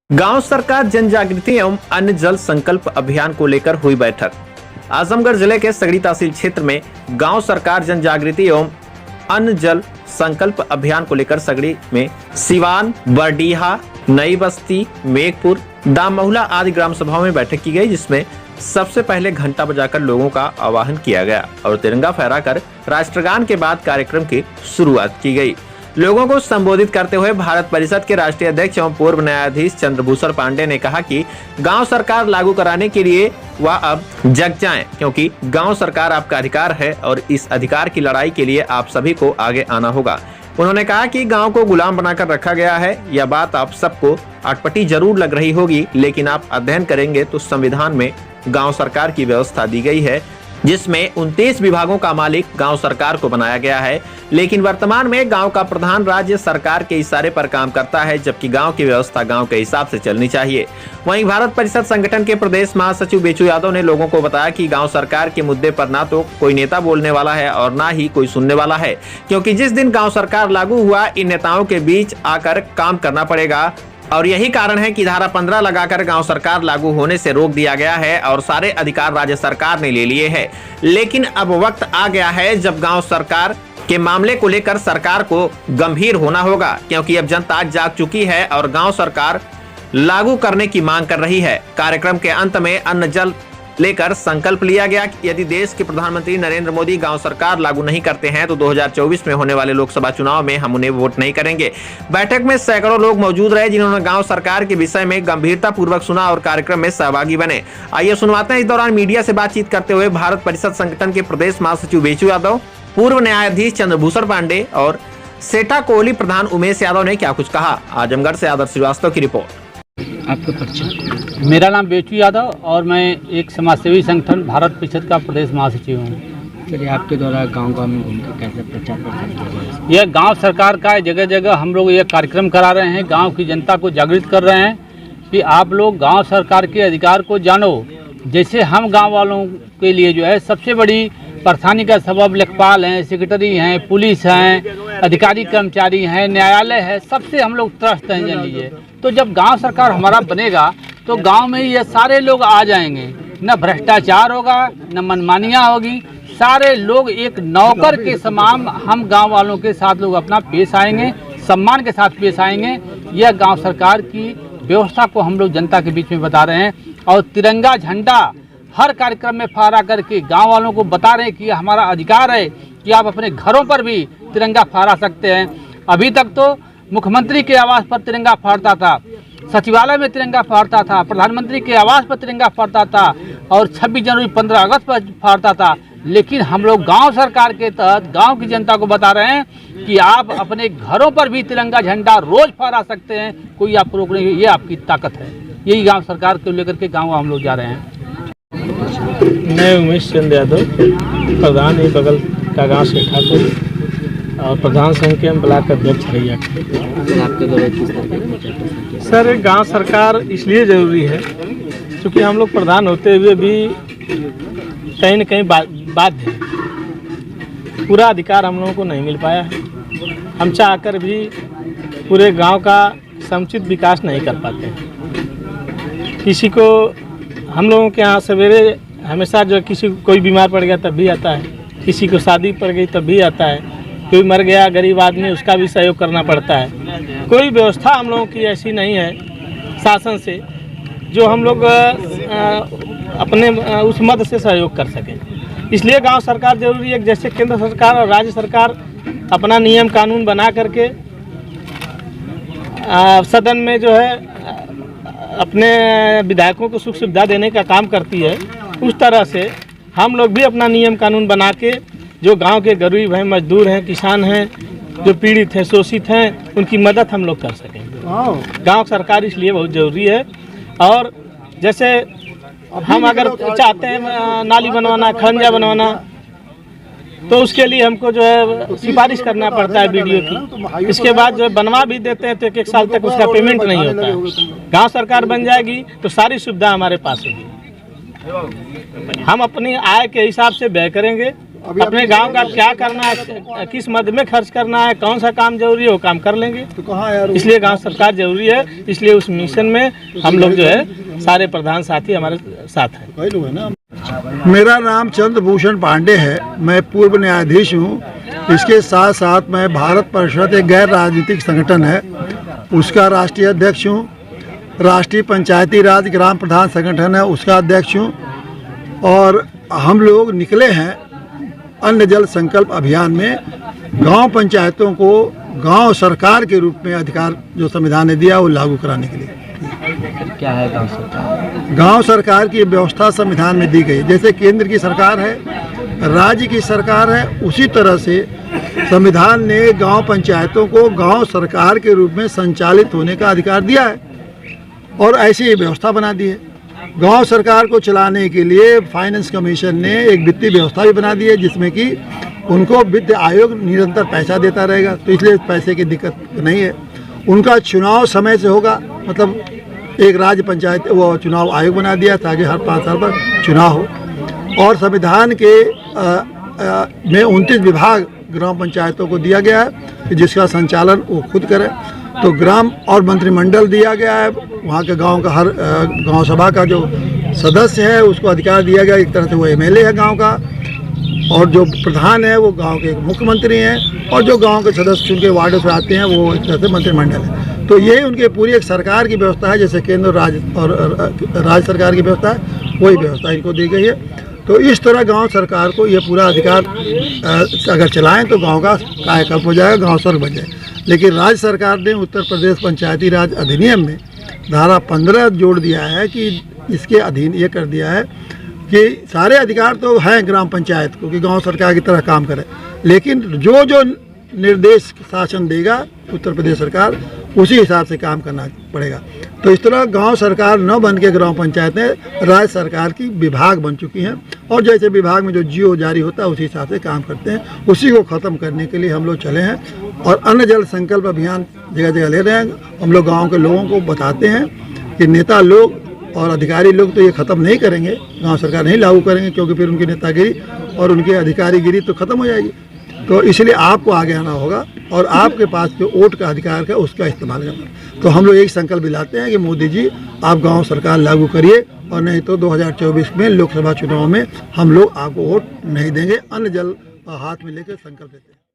गांव सरकार जन जागृति एवं अन्न जल संकल्प अभियान को लेकर हुई बैठक। आजमगढ़ जिले के सगड़ी तहसील क्षेत्र में गांव सरकार जन जागृति एवं अन्न जल संकल्प अभियान को लेकर सगड़ी में सिवान, बरडीहा, नई बस्ती, मेघपुर, दामहुला आदि ग्राम सभाओं में बैठक की गई, जिसमें सबसे पहले घंटा बजाकर लोगों का आह्वान किया गया और तिरंगा फहराकर राष्ट्रगान के बाद कार्यक्रम की शुरुआत की गई। लोगों को संबोधित करते हुए भारत परिषद के राष्ट्रीय अध्यक्ष एवं पूर्व न्यायाधीश चंद्रभूषण पांडे ने कहा कि गांव सरकार लागू कराने के लिए वह अब जग जाएं, क्योंकि गांव सरकार आपका अधिकार है और इस अधिकार की लड़ाई के लिए आप सभी को आगे आना होगा। उन्होंने कहा कि गांव को गुलाम बनाकर रखा गया है। यह बात आप सबको अटपटी जरूर लग रही होगी, लेकिन आप अध्ययन करेंगे तो संविधान में गांव सरकार की व्यवस्था दी गई है, जिसमें 29 विभागों का मालिक गांव सरकार को बनाया गया है। लेकिन वर्तमान में गांव का प्रधान राज्य सरकार के इशारे पर काम करता है, जबकि गांव की व्यवस्था गांव के हिसाब से चलनी चाहिए। वहीं भारत परिषद संगठन के प्रदेश महासचिव बेचू यादव ने लोगों को बताया कि गांव सरकार के मुद्दे पर ना तो कोई नेता बोलने वाला है और ना ही कोई सुनने वाला है, क्योंकि जिस दिन गाँव सरकार लागू हुआ, इन नेताओं के बीच आकर काम करना पड़ेगा और यही कारण है कि धारा 15 लगाकर गांव सरकार लागू होने से रोक दिया गया है और सारे अधिकार राज्य सरकार ने ले लिए हैं। लेकिन अब वक्त आ गया है जब गांव सरकार के मामले को लेकर सरकार को गंभीर होना होगा, क्योंकि अब जनता जाग चुकी है और गांव सरकार लागू करने की मांग कर रही है। कार्यक्रम के अंत में अन्न जल लेकर संकल्प लिया गया कि यदि देश के प्रधानमंत्री नरेंद्र मोदी गांव सरकार लागू नहीं करते हैं तो 2024 में होने वाले लोकसभा चुनाव में हम उन्हें वोट नहीं करेंगे। बैठक में सैकड़ों लोग मौजूद रहे, जिन्होंने गांव सरकार के विषय में गंभीरता पूर्वक सुना और कार्यक्रम में सहभागी बने। आइए सुनवाते हैं इस दौरान मीडिया से बातचीत करते हुए भारत परिषद संगठन के प्रदेश महासचिव बेचू यादव, पूर्व न्यायाधीश चंद्रभूषण पांडे और सेठा कोहली प्रधान उमेश यादव ने क्या कुछ कहा। आजमगढ़ से आदर्श श्रीवास्तव की रिपोर्ट। आपका परिचय? मेरा नाम बेचू यादव और मैं एक समाजसेवी संगठन भारत परिषद का प्रदेश महासचिव हूँ। चलिए, आपके द्वारा गांव-गांव में घूमकर कैसे प्रचार प्रसार किया गया? यह गांव सरकार का जगह जगह हम लोग ये कार्यक्रम करा रहे हैं, गांव की जनता को जागृत कर रहे हैं कि आप लोग गांव सरकार के अधिकार को जानो। जैसे हम गांव वालों के लिए जो है सबसे बड़ी परेशानी का सबब लेखपाल हैं, सेक्रेटरी हैं, पुलिस हैं, अधिकारी कर्मचारी हैं, न्यायालय है, सबसे हम लोग त्रस्त हैं। जान लीजिए, तो जब गांव सरकार हमारा बनेगा तो गांव में ये सारे लोग आ जाएंगे, न भ्रष्टाचार होगा, न मनमानियाँ होगी, सारे लोग एक नौकर के समान हम गांव वालों के साथ लोग अपना पेश आएंगे, सम्मान के साथ पेश आएंगे। यह गांव सरकार की व्यवस्था को हम लोग जनता के बीच में बता रहे हैं और तिरंगा झंडा हर कार्यक्रम में फहरा करके गांव वालों को बता रहे हैं कि हमारा अधिकार है कि आप अपने घरों पर भी तिरंगा फहरा सकते हैं। अभी तक तो मुख्यमंत्री के आवास पर तिरंगा फहरता था, सचिवालय में तिरंगा फहरता था, प्रधानमंत्री के आवास पर तिरंगा फहरता था और 26 जनवरी 15 अगस्त पर फहरता था। लेकिन हम लोग गांव सरकार के तहत गांव की जनता को बता रहे हैं कि आप अपने घरों पर भी तिरंगा झंडा रोज फहरा सकते हैं, कोई आपको रोक नहीं। ये आपकी ताकत है। यही गाँव सरकार को लेकर के गाँव हम लोग जा रहे हैं। मैं उमेश चंद्र यादव, प्रधान ये बगल का गाँव सेठापुर और प्रधान संघ के ब्लॉक अध्यक्ष रैया। आपके द्वारा किस तरह के प्रचार प्रसार किया? सर, गांव सरकार इसलिए ज़रूरी है क्योंकि हम लोग प्रधान होते हुए भी कहीं न कहीं बाध्य है। पूरा अधिकार हम लोगों को नहीं मिल पाया है। हम चाहकर भी पूरे गांव का समुचित विकास नहीं कर पाते हैं। किसी को हम लोगों के यहाँ सवेरे हमेशा जो किसी कोई बीमार पड़ गया तब भी आता है, किसी को शादी पड़ गई तब भी आता है, कोई मर गया गरीब आदमी उसका भी सहयोग करना पड़ता है। कोई व्यवस्था हम लोगों की ऐसी नहीं है शासन से जो हम लोग अपने उस मद से सहयोग कर सकें। इसलिए गांव सरकार जरूरी है। जैसे केंद्र सरकार और राज्य सरकार अपना नियम कानून बना करके सदन में जो है अपने विधायकों को सुख सुविधा देने का काम करती है, उस तरह से हम लोग भी अपना नियम कानून बना के जो गांव के गरीब हैं, मजदूर हैं, किसान हैं, जो पीड़ित हैं, शोषित हैं, उनकी मदद हम लोग कर सकें। गांव सरकार इसलिए बहुत ज़रूरी है। और जैसे हम अगर चाहते हैं नाली बनवाना, खंजा बनवाना, तो उसके लिए हमको जो है सिफारिश करना पड़ता है वीडियो की। इसके बाद जो बनवा भी देते हैं तो एक साल तक उसका पेमेंट नहीं होता है। गांव सरकार बन जाएगी तो सारी सुविधा हमारे पास होगी। हम अपनी आय के हिसाब से व्यय करेंगे अपने गांव का क्या करना है, किस मद में खर्च करना है, कौन सा काम जरूरी है वो काम कर लेंगे। तो कहाँ यार इसलिए गांव सरकार जरूरी है, इसलिए उस मिशन में हम लोग जो है सारे प्रधान साथी हमारे साथ हैं। कई लोग हैं ना। मेरा नाम चंद्रभूषण पांडे है, मैं पूर्व न्यायाधीश हूँ। इसके साथ साथ मैं भारत परिषद एक गैर राजनीतिक संगठन है, उसका राष्ट्रीय अध्यक्ष हूँ। राष्ट्रीय पंचायती राज ग्राम प्रधान संगठन है, उसका अध्यक्ष हूँ। और हम लोग निकले हैं अन्न जल संकल्प अभियान में गांव पंचायतों को गांव सरकार के रूप में अधिकार जो संविधान ने दिया वो लागू कराने के लिए। क्या है गांव सरकार? गांव सरकार की व्यवस्था संविधान में दी गई, जैसे केंद्र की सरकार है, राज्य की सरकार है, उसी तरह से संविधान ने गांव पंचायतों को गांव सरकार के रूप में संचालित होने का अधिकार दिया है और ऐसी ही व्यवस्था बना दी है। गांव सरकार को चलाने के लिए फाइनेंस कमीशन ने एक वित्तीय व्यवस्था भी बना दी है, जिसमें कि उनको वित्त आयोग निरंतर पैसा देता रहेगा, तो इसलिए पैसे की दिक्कत नहीं है। उनका चुनाव समय से होगा, मतलब एक राज्य पंचायत वो चुनाव आयोग बना दिया ताकि हर 5 साल पर चुनाव हो। और संविधान के में 29 विभाग ग्राम पंचायतों को दिया गया है जिसका संचालन वो खुद करें। तो ग्राम और मंत्रिमंडल दिया गया है, वहाँ के गांव का हर गांव सभा का जो सदस्य है उसको अधिकार दिया गया, एक तरह से वो एमएलए है गांव का, और जो प्रधान है वो गांव के मुख्यमंत्री हैं, और जो गांव के सदस्य उनके वार्डों से आते हैं वो एक तरह से मंत्रिमंडल है। तो यही उनके पूरी एक सरकार की व्यवस्था है, जैसे केंद्र राज्य और राज्य सरकार की व्यवस्था है, वही व्यवस्था इनको दी गई है। तो इस तरह गांव सरकार को ये पूरा अधिकार अगर चलाएं तो गांव का कायाकल्प हो जाएगा, गांव स्वर्ग बन जाएगा। लेकिन राज्य सरकार ने उत्तर प्रदेश पंचायती राज अधिनियम में धारा 15 जोड़ दिया है कि इसके अधीन ये कर दिया है कि सारे अधिकार तो हैं ग्राम पंचायत को कि गांव सरकार की तरह काम करे, लेकिन जो जो निर्देश शासन देगा उत्तर प्रदेश सरकार उसी हिसाब से काम करना पड़ेगा। तो इस तरह गांव सरकार न बन के ग्राम पंचायतें राज्य सरकार की विभाग बन चुकी हैं, और जैसे विभाग में जो जीओ जारी होता है उसी हिसाब से काम करते हैं। उसी को ख़त्म करने के लिए हम लोग चले हैं और अन्न जल संकल्प अभियान जगह जगह ले रहे हैं। हम लोग गाँव के लोगों को बताते हैं कि नेता लोग और अधिकारी लोग तो ये ख़त्म नहीं करेंगे, गाँव सरकार नहीं लागू करेंगे, क्योंकि फिर उनकी नेतागिरी और उनकी अधिकारीगिरी तो ख़त्म हो जाएगी। तो इसलिए आपको आगे आना होगा और आपके पास जो वोट का अधिकार है उसका इस्तेमाल करना। तो हम लोग एक संकल्प दिलाते हैं कि मोदी जी आप गांव सरकार लागू करिए, और नहीं तो 2024 में लोकसभा चुनाव में हम लोग आपको वोट नहीं देंगे। अन्न जल हाथ में लेकर संकल्प लेते हैं।